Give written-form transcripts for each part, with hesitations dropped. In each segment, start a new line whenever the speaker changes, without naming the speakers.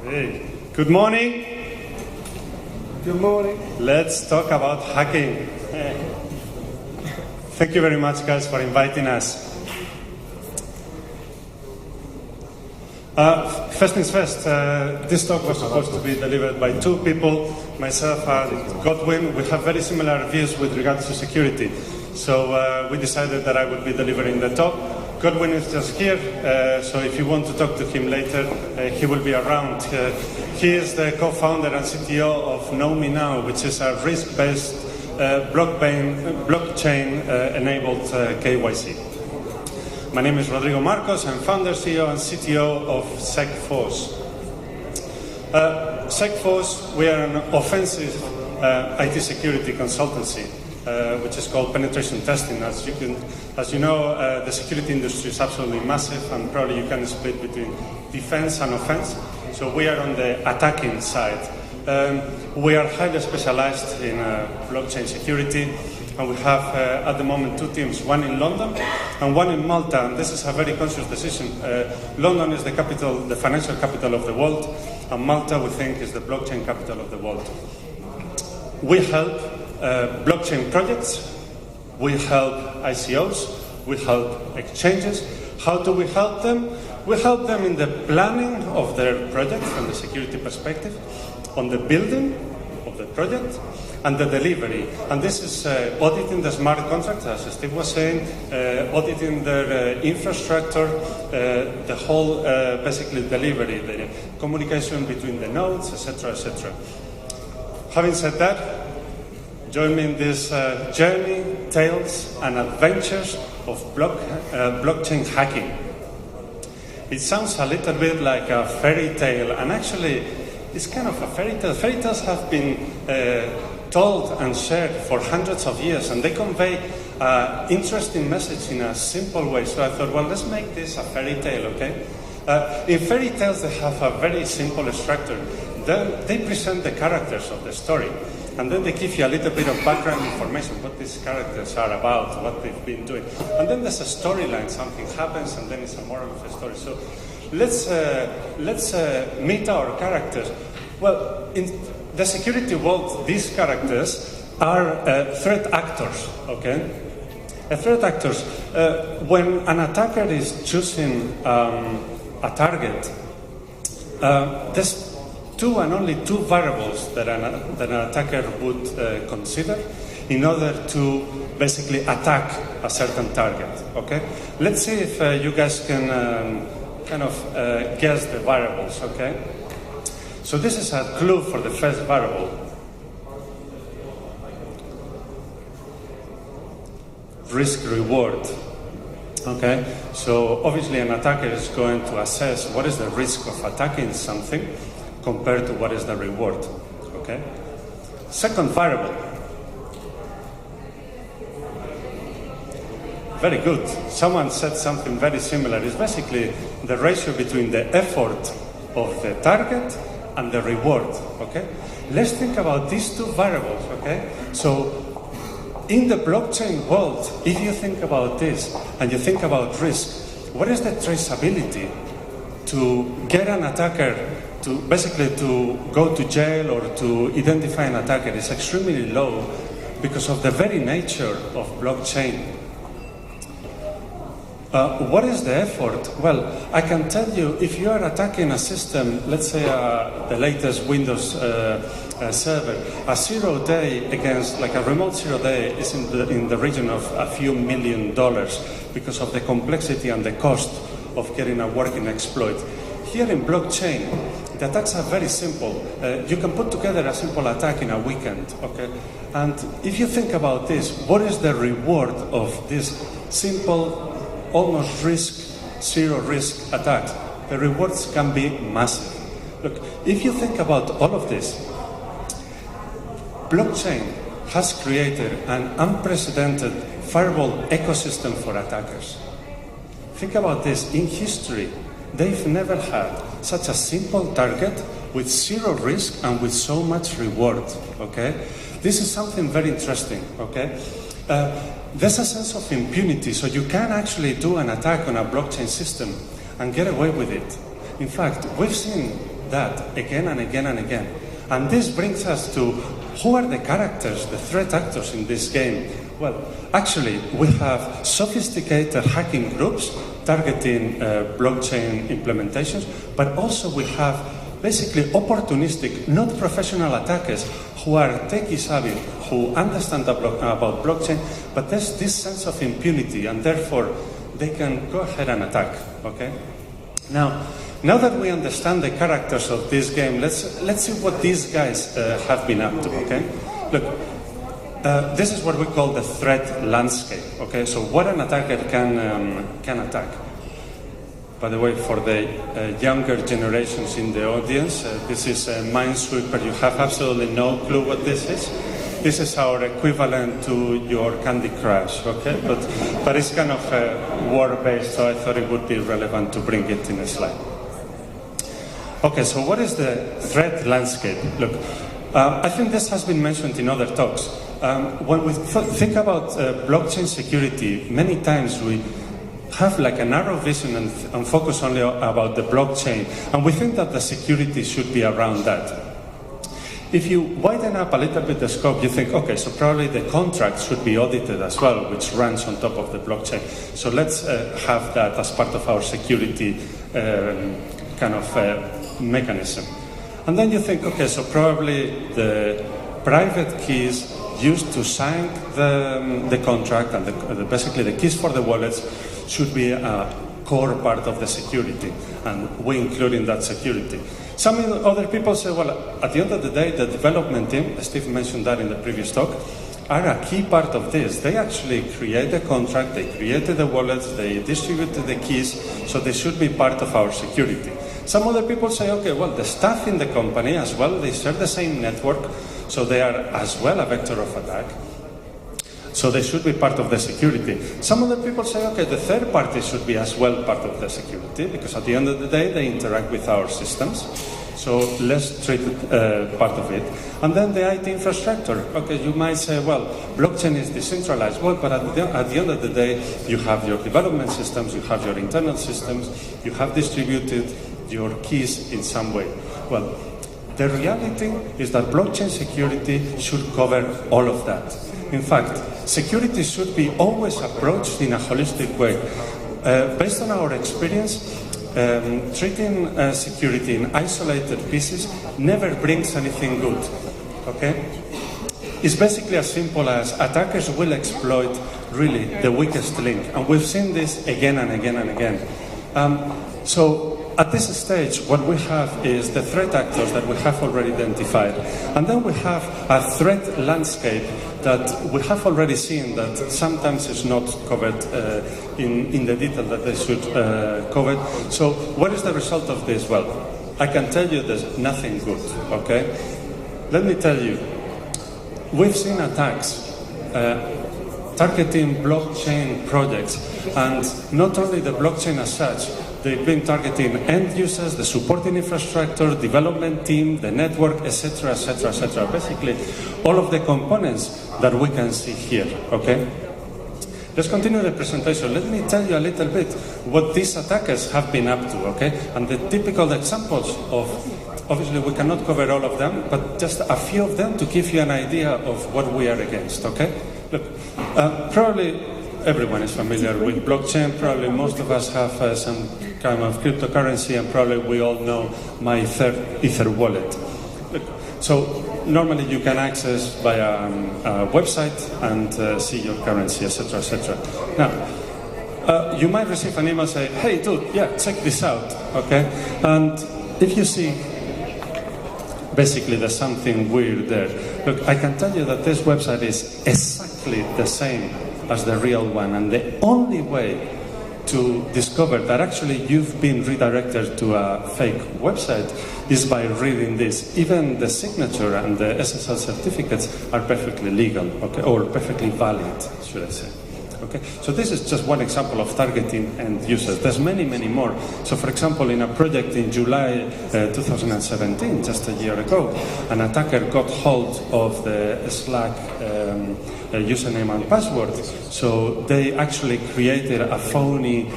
Hey, good morning.
Good morning.
Let's talk about hacking. Thank you very much, guys, for inviting us. First things first, this talk was supposed to be delivered by two people, myself and Godwin. We have very similar views with regards to security. So we decided that I would be delivering the talk. Godwin is just here, so if you want to talk to him later, he will be around. He is the co-founder and CTO of KnowMeNow, which is a risk-based blockchain-enabled KYC. My name is Rodrigo Marcos. I'm founder, CEO, and CTO of SecForce. SecForce, we are an offensive IT security consultancy, which is called penetration testing. As you know, the security industry is absolutely massive, and probably you can split between defense and offense. So we are on the attacking side. We are highly specialized in blockchain security, and we have at the moment two teams, one in London and one in Malta. And this is a very conscious decision. London is the capital, the financial capital of the world, and Malta, we think, is the blockchain capital of the world. We help blockchain projects, we help ICOs, we help exchanges. How do we help them? We help them in the planning of their project from the security perspective, on the building of the project, and the delivery. And this is auditing the smart contracts, as Steve was saying, auditing their infrastructure, the whole basically delivery, the communication between the nodes, etc., etc. Having said that, join me in this journey, tales, and adventures of blockchain hacking. It sounds a little bit like a fairy tale, and actually, it's kind of a fairy tale. Fairy tales have been told and shared for hundreds of years, and they convey an interesting message in a simple way. So I thought, well, let's make this a fairy tale, okay? In fairy tales, they have a very simple structure. Then they present the characters of the story, and then they give you a little bit of background information, what these characters are about, what they've been doing. And then there's a storyline, something happens, and then it's a moral of the story. So let's meet our characters. Well, in the security world, these characters are threat actors, okay? Threat actors, when an attacker is choosing a target, there's two and only two variables that an attacker would consider in order to basically attack a certain target, okay? Let's see if you guys can kind of guess the variables, okay? So this is a clue for the first variable. Risk reward, okay? So obviously an attacker is going to assess what is the risk of attacking something compared to what is the reward, okay? Second variable. Very good. Someone said something very similar. It's basically the ratio between the effort of the target and the reward, okay? Let's think about these two variables, okay? So in the blockchain world, if you think about this and you think about risk, what is the traceability to get an attacker to basically to go to jail or to identify an attacker is extremely low because of the very nature of blockchain. What is the effort? Well, I can tell you, if you are attacking a system, let's say the latest Windows server, a 0 day against, like a remote 0 day is in the region of a few $1 million because of the complexity and the cost of getting a working exploit. Here in blockchain, the attacks are very simple. You can put together a simple attack in a weekend, okay? And if you think about this, what is the reward of this simple, almost zero risk attack? The rewards can be massive. Look, if you think about all of this, blockchain has created an unprecedented firewall ecosystem for attackers. Think about this. In history, they've never had such a simple target with zero risk and with so much reward, okay? This is something very interesting, okay? There's a sense of impunity, so you can actually do an attack on a blockchain system and get away with it. In fact, we've seen that again and again and again. And this brings us to who are the characters, the threat actors in this game? Well, actually, we have sophisticated hacking groups targeting blockchain implementations, but also we have basically opportunistic, not professional attackers who are techie savvy, who understand about blockchain, but there's this sense of impunity, and therefore they can go ahead and attack. Okay. Now that we understand the characters of this game, let's see what these guys have been up to. Okay. Look. This is what we call the threat landscape. Okay, so what an attacker can attack. By the way, for the younger generations in the audience, this is Minesweeper. You have absolutely no clue what this is. This is our equivalent to your Candy Crush. Okay, but it's kind of war-based, so I thought it would be relevant to bring it in a slide. Okay, so what is the threat landscape? Look, I think this has been mentioned in other talks. When we think about blockchain security, many times we have like a narrow vision and focus only about the blockchain, and we think that the security should be around that. If you widen up a little bit the scope, you think, okay, so probably the contract should be audited as well, which runs on top of the blockchain. So let's have that as part of our security kind of mechanism. And then you think, okay, so probably the private keys used to sign the contract and basically the keys for the wallets should be a core part of the security, and we include in that security. Some other people say, well, at the end of the day, the development team, Steve mentioned that in the previous talk, are a key part of this. They actually create the contract, they created the wallets, they distributed the keys, so they should be part of our security. Some other people say, okay, well, the staff in the company as well, they share the same network, so they are as well a vector of attack. So they should be part of the security. Some other people say, okay, the third party should be as well part of the security, because at the end of the day, they interact with our systems. So let's treat it part of it. And then the IT infrastructure. Okay, you might say, well, blockchain is decentralized. Well, but at the end of the day, you have your development systems, you have your internal systems, you have distributed your keys in some way. Well, the reality is that blockchain security should cover all of that. In fact, security should be always approached in a holistic way. Based on our experience, treating security in isolated pieces never brings anything good. Okay? It's basically as simple as attackers will exploit really the weakest link, and we've seen this again and again and again. So at this stage, what we have is the threat actors that we have already identified, and then we have a threat landscape that we have already seen that sometimes is not covered in the detail that they should cover. So what is the result of this? Well, I can tell you there's nothing good, okay? Let me tell you, we've seen attacks targeting blockchain projects, and not only the blockchain as such, they've been targeting end users, the supporting infrastructure, development team, the network, etc., etc., etc. Basically, all of the components that we can see here, okay? Let's continue the presentation. Let me tell you a little bit what these attackers have been up to, okay? And the typical examples of, obviously we cannot cover all of them, but just a few of them to give you an idea of what we are against, okay? Look, probably everyone is familiar with blockchain. Probably most of us have some kind of cryptocurrency, and probably we all know my Ether wallet. Look, so normally you can access via a website and see your currency, etc., etc. Now, you might receive an email saying, hey dude, yeah, check this out, okay? And if you see, basically there's something weird there. Look, I can tell you that this website is exactly the same as the real one, and the only way to discover that actually you've been redirected to a fake website is by reading this. Even the signature and the SSL certificates are perfectly legal, okay, or perfectly valid, should I say. Okay, so this is just one example of targeting end users. There's many, many more. So for example, in a project in July 2017, just a year ago, an attacker got hold of the Slack username and password. So they actually created a phony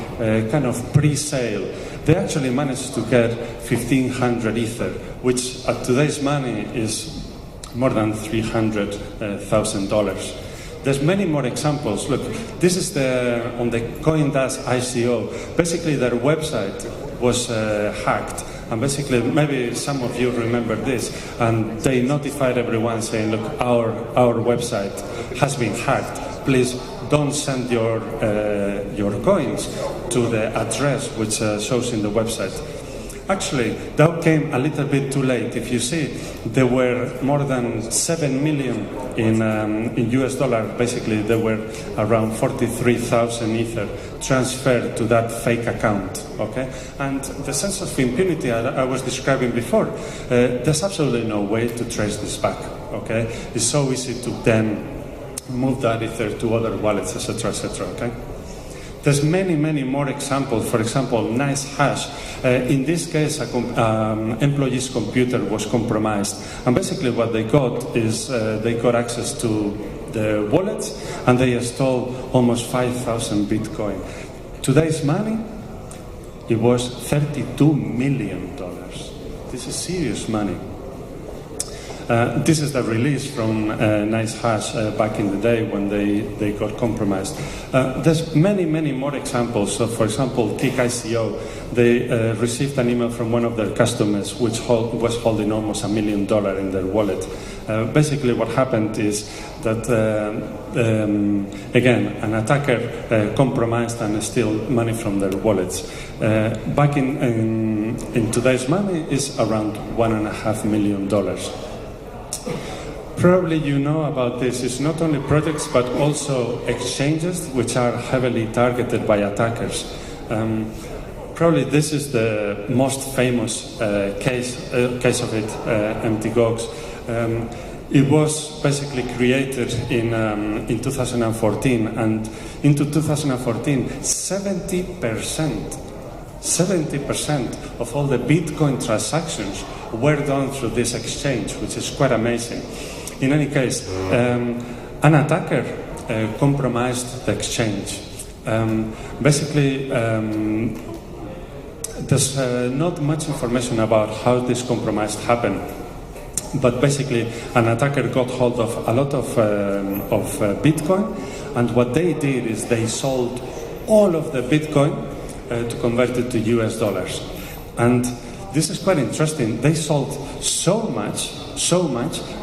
kind of pre-sale. They actually managed to get 1,500 Ether, which at today's money is more than $300,000. There's many more examples. Look, this is on the CoinDash ICO. Basically, their website was hacked. And basically, maybe some of you remember this, and they notified everyone saying, look, our website has been hacked. Please don't send your coins to the address which shows in the website. Actually, that came a little bit too late. If you see, there were more than 7 million in US dollar. Basically, there were around 43,000 Ether transferred to that fake account. Okay, and the sense of impunity I was describing before, there's absolutely no way to trace this back. Okay, it's so easy to then move that Ether to other wallets, etc., etc. Okay. There's many more examples. For example, NiceHash. In this case, employee's computer was compromised. And basically what they got is they got access to the wallets and they stole almost 5,000 Bitcoin. Today's money, it was $32 million. This is serious money. This is the release from NiceHash back in the day when they got compromised. There's many more examples. So, for example, Tick ICO, they received an email from one of their customers which was holding almost $1 million in their wallet. Basically, what happened is that, again, an attacker compromised and stole money from their wallets. Back in today's money is around $1.5 million. Probably you know about this. It's not only projects but also exchanges which are heavily targeted by attackers. Probably this is the most famous case of it, MTGOX. It was basically created in 2014, and into 2014, 70% of all the Bitcoin transactions were done through this exchange, which is quite amazing. In any case, an attacker compromised the exchange. Basically, there's not much information about how this compromise happened. But basically, an attacker got hold of a lot of Bitcoin, and what they did is they sold all of the Bitcoin to convert it to US dollars. And this is quite interesting. They sold so much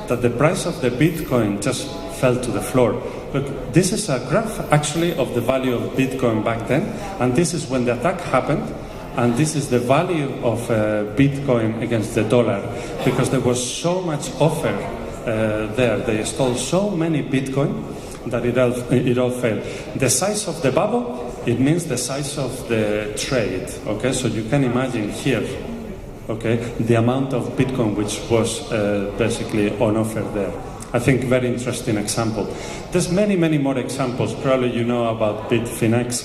that the price of the Bitcoin just fell to the floor. Look, this is a graph actually of the value of Bitcoin back then, and this is when the attack happened. And this is the value of Bitcoin against the dollar, because there was so much offer there. They stole so many Bitcoin that it all failed. The size of the bubble, it means the size of the trade. Okay, so you can imagine here, okay, the amount of Bitcoin which was basically on offer there. I think very interesting example. There's many more examples. Probably you know about Bitfinex.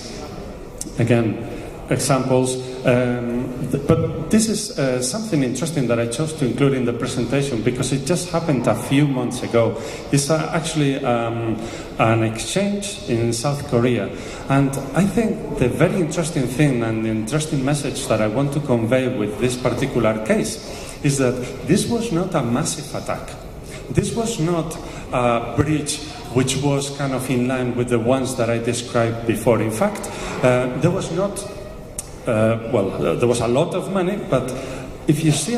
Again, examples, but this is something interesting that I chose to include in the presentation because it just happened a few months ago. It's actually an exchange in South Korea, and I think the very interesting thing and the interesting message that I want to convey with this particular case is that this was not a massive attack. This was not a breach which was kind of in line with the ones that I described before. In fact, there was not there was a lot of money, but if you see,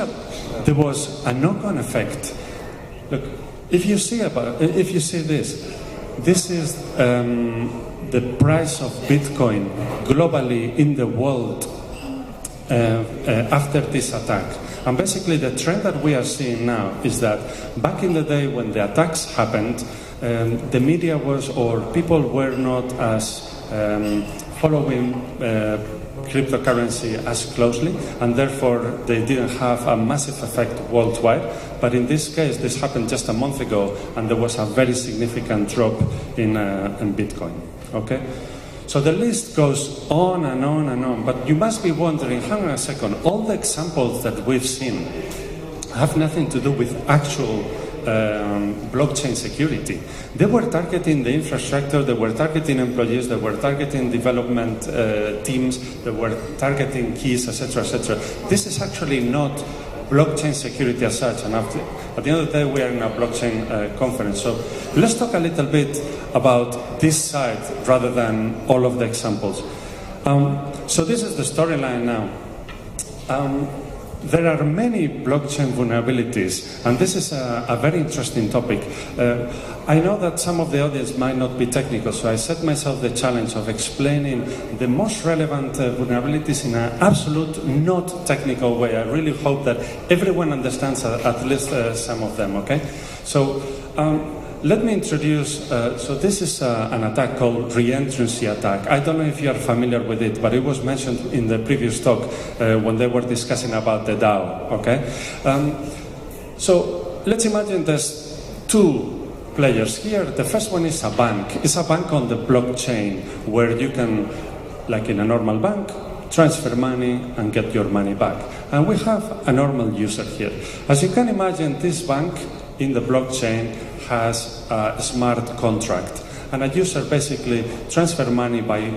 there was a knock-on effect. Look, if you see this is the price of Bitcoin globally in the world after this attack. And basically, the trend that we are seeing now is that back in the day when the attacks happened, the media or people were not as following cryptocurrency as closely, and therefore they didn't have a massive effect worldwide. But in this case, this happened just a month ago, and there was a very significant drop in Bitcoin. Okay, so the list goes on and on and on. But you must be wondering, hang on a second, all the examples that we've seen have nothing to do with actual blockchain security. They were targeting the infrastructure, they were targeting employees, they were targeting development teams, they were targeting keys, etc., etc. This is actually not blockchain security as such, and at the end of the day we are in a blockchain conference. So let's talk a little bit about this side rather than all of the examples. So this is the storyline now. There are many blockchain vulnerabilities, and this is a very interesting topic. I know that some of the audience might not be technical, so I set myself the challenge of explaining the most relevant vulnerabilities in an absolute not technical way. I really hope that everyone understands at least some of them, okay? So let me introduce, so this is an attack called re-entrancy attack. I don't know if you are familiar with it, but it was mentioned in the previous talk when they were discussing about the DAO, okay? So let's imagine there's two players here. The first one is a bank. It's a bank on the blockchain where you can, like in a normal bank, transfer money and get your money back. And we have a normal user here. As you can imagine, this bank in the blockchain has a smart contract, and a user basically transfer money by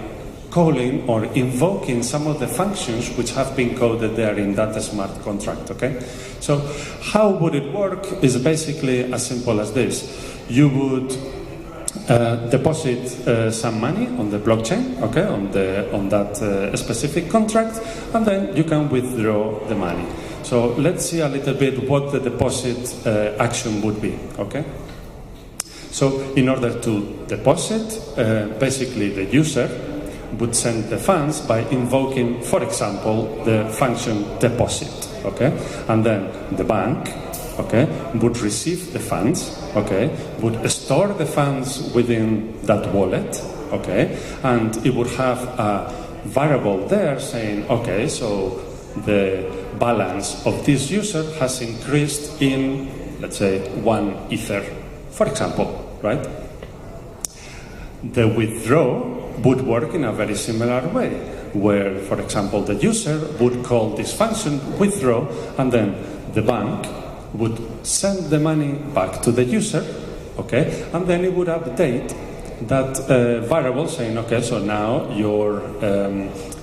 calling or invoking some of the functions which have been coded there in that smart contract, okay? So how would it work is basically as simple as this. You would deposit some money on the blockchain, okay, on that specific contract, and then you can withdraw the money. So let's see a little bit what the deposit action would be, okay? So in order to deposit, basically the user would send the funds by invoking, for example, the function deposit, okay? And then the bank, okay, would receive the funds, okay, would store the funds within that wallet, okay, and it would have a variable there saying, okay, so the balance of this user has increased in, let's say, 1 Ether, for example, right? The withdraw would work in a very similar way, where, for example, the user would call this function withdraw, and then the bank would send the money back to the user, okay, and then it would update that variable saying, okay, so now your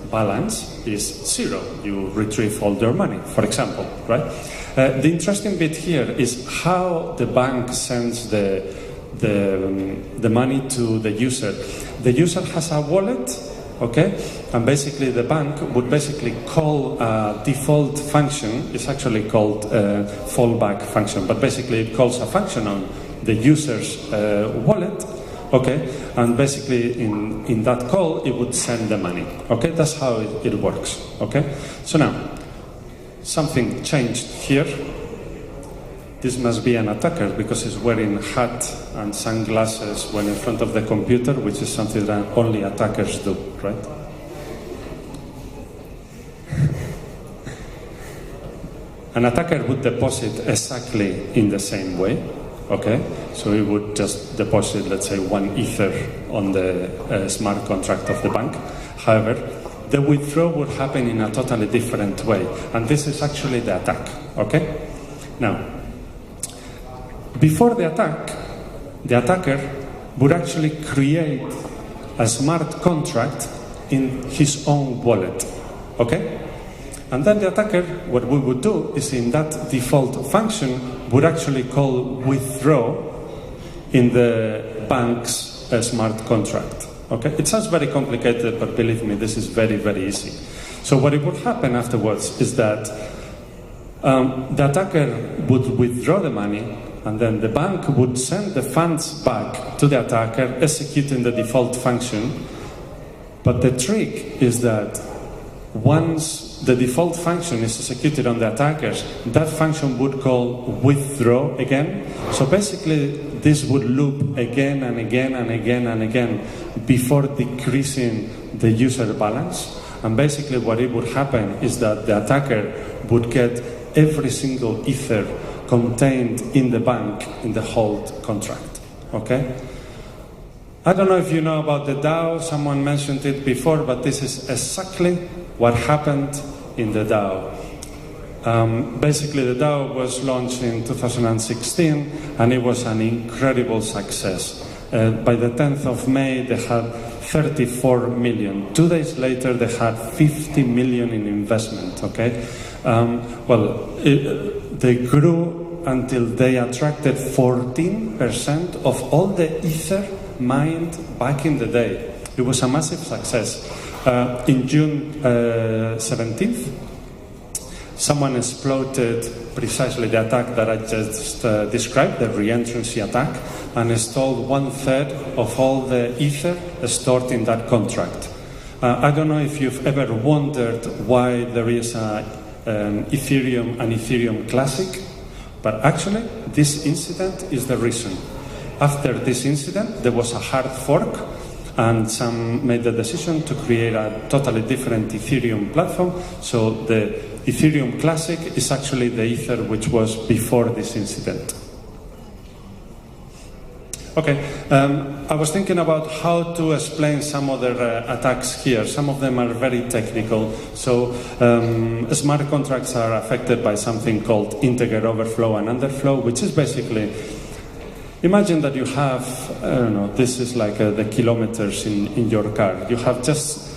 balance is 0. You retrieve all your money, for example, right? The interesting bit here is how the bank sends the money to the user. The user has a wallet, okay, and basically the bank would basically call a default function. It's actually called fallback function, but basically it calls a function on the user's wallet, okay, and basically in that call it would send the money, okay. That's how it works, okay. So now something changed here. This must be an attacker because he's wearing a hat and sunglasses when in front of the computer, which is something that only attackers do, right? An attacker would deposit exactly in the same way, okay? So he would just deposit, let's say, 1 Ether on the smart contract of the bank. However, the withdrawal would happen in a totally different way, and this is actually the attack, okay? Now, before the attack, the attacker would actually create a smart contract in his own wallet, okay? And then the attacker, what we would do is in that default function, would actually call withdraw in the bank's smart contract, okay? It sounds very complicated, but believe me, this is very, very easy. So what it would happen afterwards is that the attacker would withdraw the money, and then the bank would send the funds back to the attacker, executing the default function. But the trick is that once the default function is executed on the attackers, that function would call withdraw again. So basically, this would loop again and again and again and again before decreasing the user balance. And basically what it would happen is that the attacker would get every single Ether contained in the bank in the hold contract, okay? I don't know if you know about the DAO, someone mentioned it before, but this is exactly what happened in the DAO. Basically, the DAO was launched in 2016, and it was an incredible success. By the 10th of May, they had 34 million. 2 days later, they had 50 million in investment, okay? They grew until they attracted 14% of all the Ether mined back in the day. It was a massive success. In June 17th, someone exploited precisely the attack that I just described, the re-entrancy attack, and stole 1/3 of all the Ether stored in that contract. I don't know if you've ever wondered why there is an Ethereum Classic, but actually this incident is the reason. After this incident, there was a hard fork, and some made the decision to create a totally different Ethereum platform. So the Ethereum Classic is actually the Ether which was before this incident. Okay, I was thinking about how to explain some other attacks here. Some of them are very technical. So smart contracts are affected by something called integer overflow and underflow, which is basically, imagine that you have, I don't know, this is like the kilometers in your car. You have just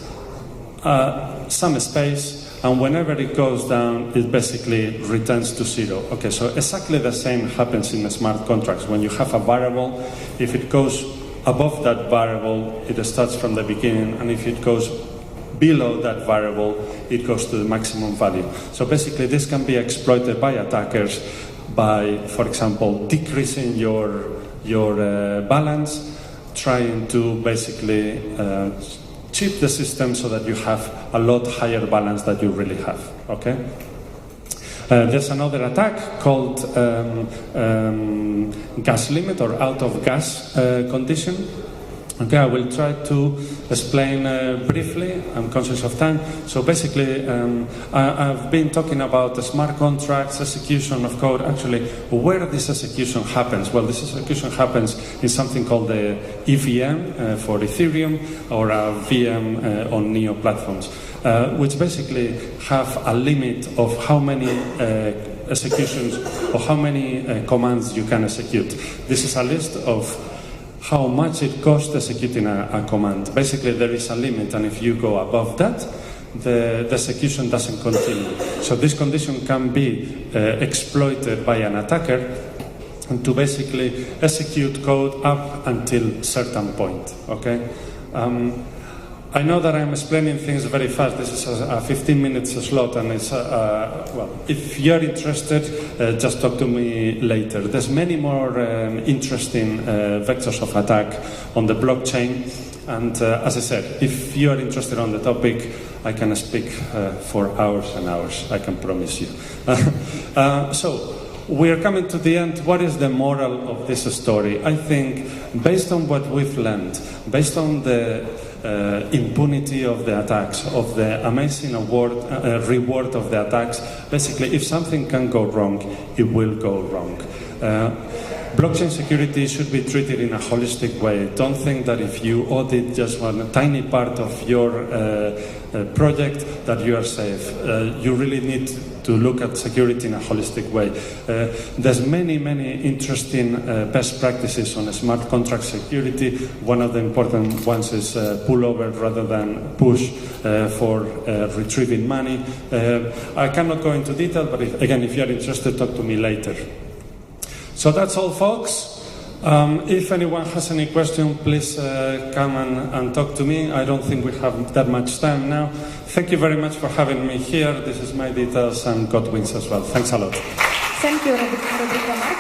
some space, and whenever it goes down, it basically returns to zero. Okay, so exactly the same happens in the smart contracts. When you have a variable, if it goes above that variable, it starts from the beginning, and if it goes below that variable, it goes to the maximum value. So basically, this can be exploited by attackers by, for example, decreasing your balance, trying to basically cheat the system so that you have a lot higher balance that you really have, okay? There's another attack called gas limit or out of gas condition. Okay, I will try to explain briefly. I'm conscious of time. So basically, I've been talking about the smart contracts, execution of code. Actually, where this execution happens? Well, this execution happens in something called the EVM for Ethereum, or a VM on Neo platforms, which basically have a limit of how many executions or how many commands you can execute. This is a list of how much it costs executing a command. Basically, there is a limit, and if you go above that, the execution doesn't continue. So this condition can be exploited by an attacker to basically execute code up until a certain point, okay? I know that I'm explaining things very fast. This is a 15 minutes slot, and it's, well, if you're interested, just talk to me later. There's many more interesting vectors of attack on the blockchain, and as I said, if you're interested on the topic, I can speak for hours and hours, I can promise you. So, we are coming to the end. What is the moral of this story? I think, based on what we've learned, based on the impunity of the attacks, of the amazing reward of the attacks, basically, if something can go wrong, it will go wrong. Blockchain security should be treated in a holistic way. Don't think that if you audit just one tiny part of your project that you are safe. You really need to look at security in a holistic way. There's many interesting best practices on smart contract security. One of the important ones is pullover rather than push for retrieving money. I cannot go into detail, but if you're interested, talk to me later. So that's all, folks. If anyone has any question, please come and talk to me. I don't think we have that much time now. Thank you very much for having me here. This is my details, and God wins as well. Thanks a lot.
Thank you, Rodrigo.